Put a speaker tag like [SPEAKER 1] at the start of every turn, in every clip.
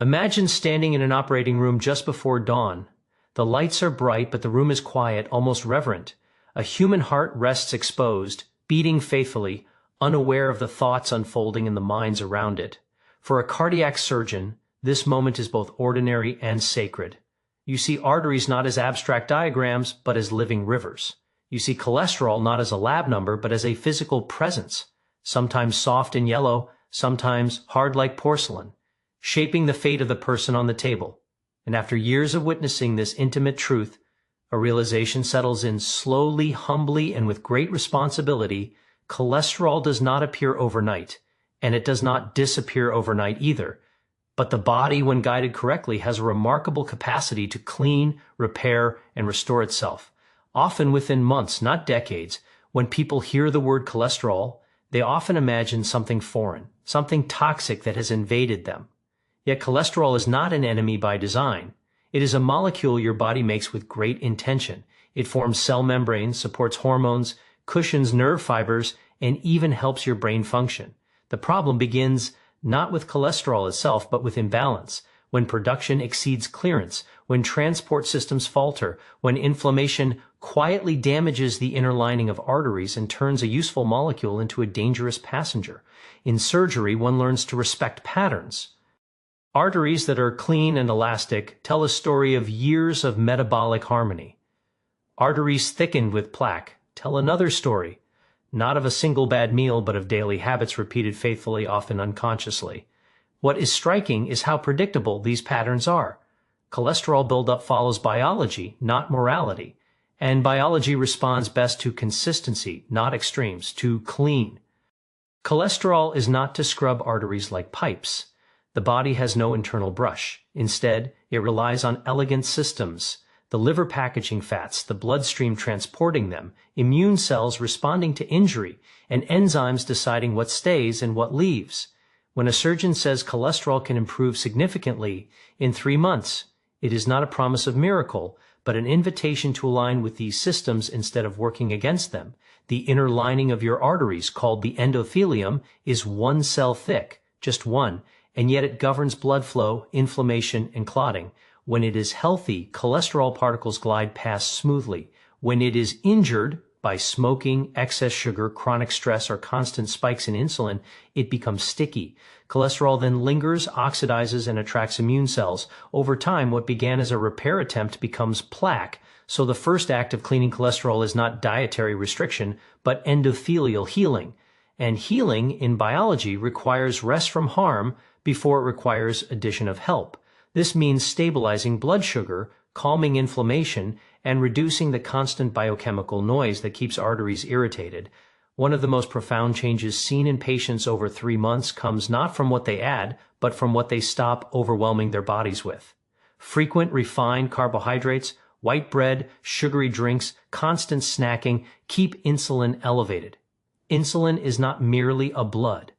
[SPEAKER 1] Imagine standing in an operating room just before dawn. The lights are bright, but the room is quiet, almost reverent. A human heart rests exposed, beating faithfully, unaware of the thoughts unfolding in the minds around it. For a cardiac surgeon, this moment is both ordinary and sacred. You see arteries not as abstract diagrams, but as living rivers. You see cholesterol not as a lab number, but as a physical presence, sometimes soft and yellow, sometimes hard like porcelain, shaping the fate of the person on the table. And after years of witnessing this intimate truth, a realization settles in slowly, humbly, and with great responsibility. Cholesterol does not appear overnight, and it does not disappear overnight either. But the body, when guided correctly, has a remarkable capacity to clean, repair, and restore itself. Often within months, not decades. When people hear the word cholesterol, they often imagine something foreign, something toxic that has invaded them. Yet cholesterol is not an enemy by design. It is a molecule your body makes with great intention. It forms cell membranes, supports hormones, cushions nerve fibers, and even helps your brain function. The problem begins not with cholesterol itself, but with imbalance, when production exceeds clearance, when transport systems falter, when inflammation quietly damages the inner lining of arteries and turns a useful molecule into a dangerous passenger. In surgery, one learns to respect patterns. Arteries that are clean and elastic tell a story of years of metabolic harmony. Arteries thickened with plaque tell another story, not of a single bad meal, but of daily habits repeated faithfully, often unconsciously. What is striking is how predictable these patterns are. Cholesterol buildup follows biology, not morality, and biology responds best to consistency, not extremes, to clean. Cholesterol is not to scrub arteries like pipes. The body has no internal brush. Instead, it relies on elegant systems, the liver packaging fats, the bloodstream transporting them, immune cells responding to injury, and enzymes deciding what stays and what leaves. When a surgeon says cholesterol can improve significantly in 3 months, it is not a promise of miracle, but an invitation to align with these systems instead of working against them. The inner lining of your arteries, called the endothelium, is 1 cell thick, just one, and yet it governs blood flow, inflammation, and clotting. When it is healthy, cholesterol particles glide past smoothly. When it is injured by smoking, excess sugar, chronic stress, or constant spikes in insulin, it becomes sticky. Cholesterol then lingers, oxidizes, and attracts immune cells. Over time, what began as a repair attempt becomes plaque. So the first act of cleaning cholesterol is not dietary restriction, but endothelial healing. And healing in biology requires rest from harm before it requires addition of help. This means stabilizing blood sugar, calming inflammation, and reducing the constant biochemical noise that keeps arteries irritated. One of the most profound changes seen in patients over 3 months comes not from what they add, but from what they stop overwhelming their bodies with. Frequent refined carbohydrates, white bread, sugary drinks, constant snacking keep insulin elevated. Insulin is not merely a blood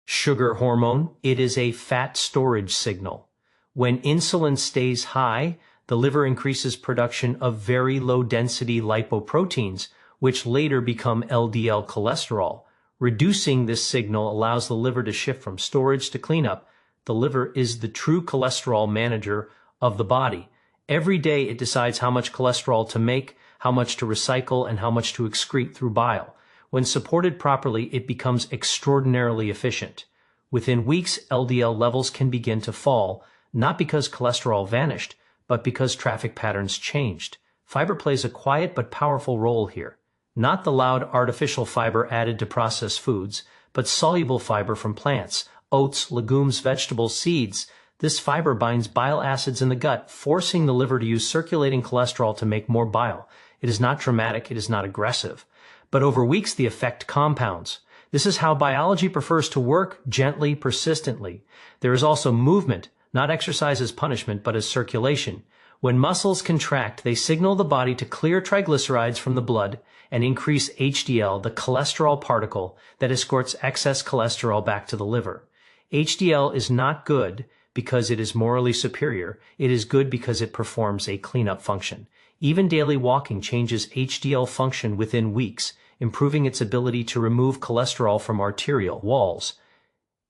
[SPEAKER 1] sugar hormone, it is a fat storage signal. When insulin stays high, the liver increases production of very low-density lipoproteins, which later become LDL cholesterol. Reducing this signal allows the liver to shift from storage to cleanup. The liver is the true cholesterol manager of the body. Every day it decides how much cholesterol to make, how much to recycle, and how much to excrete through bile. When supported properly, it becomes extraordinarily efficient. Within weeks, LDL levels can begin to fall, not because cholesterol vanished, but because traffic patterns changed. Fiber plays a quiet but powerful role here. Not the loud artificial fiber added to processed foods, but soluble fiber from plants, oats, legumes, vegetables, seeds. This fiber binds bile acids in the gut, forcing the liver to use circulating cholesterol to make more bile. It is not dramatic, it is not aggressive. But over weeks, the effect compounds. This is how biology prefers to work, gently, persistently. There is also movement, not exercise as punishment, but as circulation. When muscles contract, they signal the body to clear triglycerides from the blood and increase HDL, the cholesterol particle that escorts excess cholesterol back to the liver. HDL is not good because it is morally superior. It is good because it performs a cleanup function. Even daily walking changes HDL function within weeks, improving its ability to remove cholesterol from arterial walls.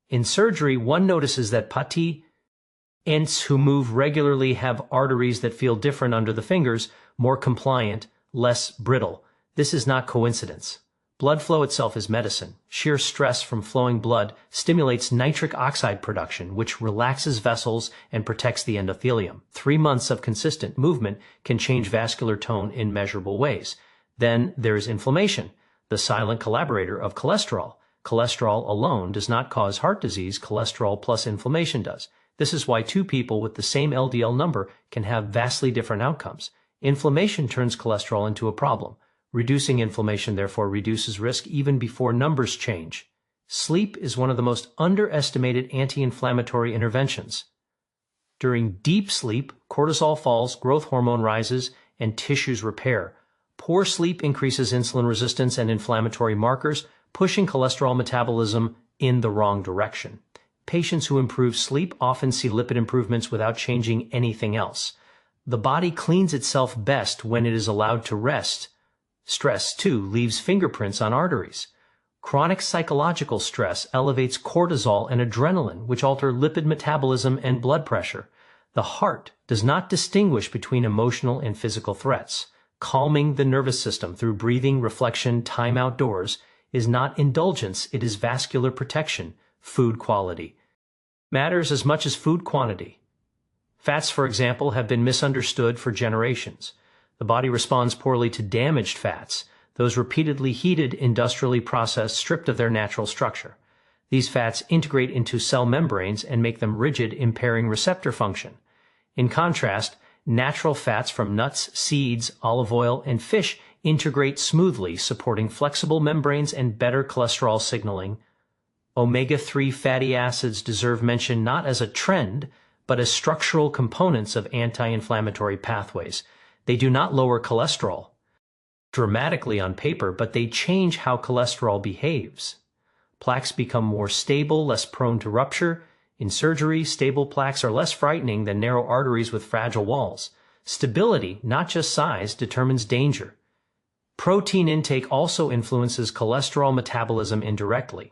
[SPEAKER 1] In surgery, one notices that Ants who move regularly have arteries that feel different under the fingers, more compliant, less brittle. This is not coincidence. Blood flow itself is medicine. Sheer stress from flowing blood stimulates nitric oxide production, which relaxes vessels and protects the endothelium. 3 months of consistent movement can change vascular tone in measurable ways. Then there is inflammation, the silent collaborator of cholesterol. Cholesterol alone does not cause heart disease. Cholesterol plus inflammation does. This is why two people with the same LDL number can have vastly different outcomes. Inflammation turns cholesterol into a problem. Reducing inflammation therefore reduces risk even before numbers change. Sleep is one of the most underestimated anti-inflammatory interventions. During deep sleep, cortisol falls, growth hormone rises, and tissues repair. Poor sleep increases insulin resistance and inflammatory markers, pushing cholesterol metabolism in the wrong direction. Patients who improve sleep often see lipid improvements without changing anything else. The body cleans itself best when it is allowed to rest. Stress, too, leaves fingerprints on arteries. Chronic psychological stress elevates cortisol and adrenaline, which alter lipid metabolism and blood pressure. The heart does not distinguish between emotional and physical threats. Calming the nervous system through breathing, reflection, time outdoors is not indulgence, it is vascular protection. Food quality matters as much as food quantity. Fats, for example, have been misunderstood for generations. The body responds poorly to damaged fats, those repeatedly heated, industrially processed, stripped of their natural structure. These fats integrate into cell membranes and make them rigid, impairing receptor function. In contrast, natural fats from nuts, seeds, olive oil, and fish integrate smoothly, supporting flexible membranes and better cholesterol signaling. Omega-3 fatty acids deserve mention not as a trend, but as structural components of anti-inflammatory pathways. They do not lower cholesterol dramatically on paper, but they change how cholesterol behaves. Plaques become more stable, less prone to rupture. In surgery, stable plaques are less frightening than narrow arteries with fragile walls. Stability, not just size, determines danger. Protein intake also influences cholesterol metabolism indirectly.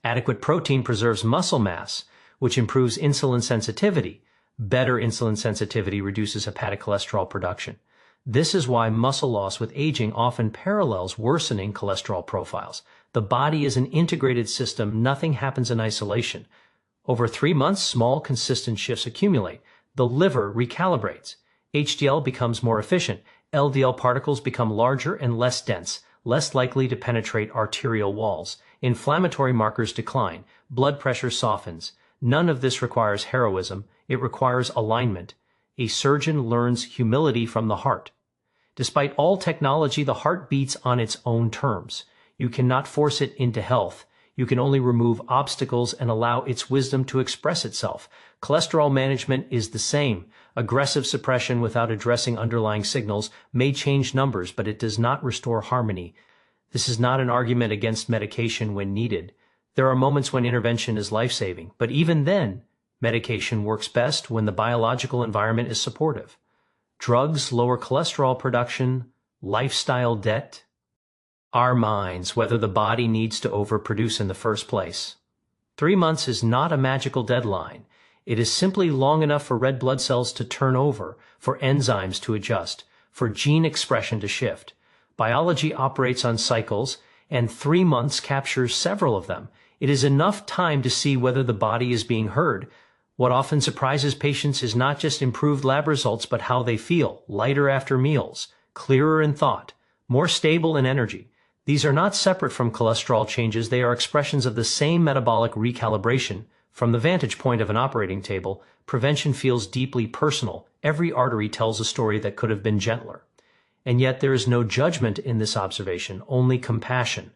[SPEAKER 1] Adequate protein preserves muscle mass, which improves insulin sensitivity. Better insulin sensitivity reduces hepatic cholesterol production. This is why muscle loss with aging often parallels worsening cholesterol profiles. The body is an integrated system. Nothing happens in isolation. Over 3 months, small, consistent shifts accumulate. The liver recalibrates. HDL becomes more efficient. LDL particles become larger and less dense, less likely to penetrate arterial walls. Inflammatory markers decline. Blood pressure softens. None of this requires heroism. It requires alignment. A surgeon learns humility from the heart. Despite all technology, the heart beats on its own terms. You cannot force it into health. You can only remove obstacles and allow its wisdom to express itself. Cholesterol management is the same. Aggressive suppression without addressing underlying signals may change numbers, but it does not restore harmony. This is not an argument against medication when needed. There are moments when intervention is life-saving, but even then, medication works best when the biological environment is supportive. Drugs lower cholesterol production, lifestyle debt. Our minds, whether the body needs to overproduce in the first place. 3 months is not a magical deadline. It is simply long enough for red blood cells to turn over, for enzymes to adjust, for gene expression to shift. Biology operates on cycles, and 3 months captures several of them. It is enough time to see whether the body is being heard. What often surprises patients is not just improved lab results, but how they feel, lighter after meals, clearer in thought, more stable in energy. These are not separate from cholesterol changes. They are expressions of the same metabolic recalibration. From the vantage point of an operating table, prevention feels deeply personal. Every artery tells a story that could have been gentler. And yet there is no judgment in this observation, only compassion.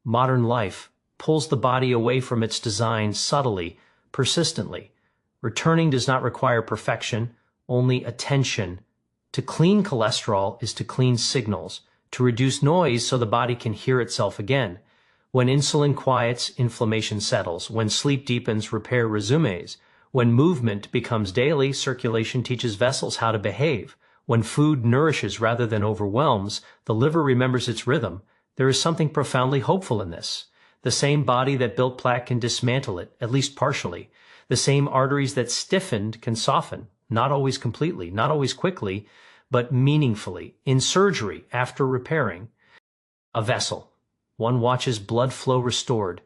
[SPEAKER 1] Modern life pulls the body away from its design subtly, persistently. Returning does not require perfection, only attention. To clean cholesterol is to clean signals, to reduce noise so the body can hear itself again. When insulin quiets, inflammation settles. When sleep deepens, repair resumes. When movement becomes daily, circulation teaches vessels how to behave. When food nourishes rather than overwhelms, the liver remembers its rhythm. There is something profoundly hopeful in this. The same body that built plaque can dismantle it, at least partially. The same arteries that stiffened can soften, not always completely, not always quickly, but meaningfully. In surgery, after repairing a vessel, one watches blood flow restored.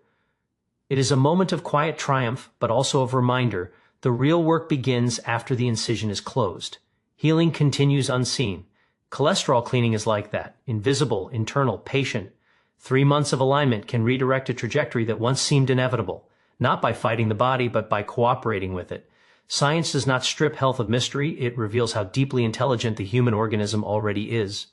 [SPEAKER 1] It is a moment of quiet triumph, but also of reminder. The real work begins after the incision is closed. Healing continues unseen. Cholesterol cleaning is like that, invisible, internal, patient. 3 months of alignment can redirect a trajectory that once seemed inevitable, not by fighting the body, but by cooperating with it. Science does not strip health of mystery, it reveals how deeply intelligent the human organism already is.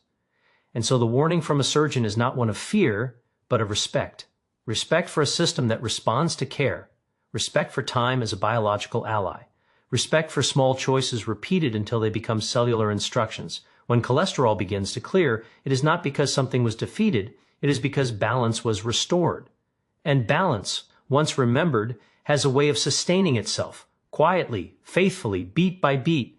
[SPEAKER 1] And so the warning from a surgeon is not one of fear, but of respect. Respect for a system that responds to care. Respect for time as a biological ally. Respect for small choices repeated until they become cellular instructions. When cholesterol begins to clear, it is not because something was defeated, it is because balance was restored. And balance, once remembered, has a way of sustaining itself, quietly, faithfully, beat by beat.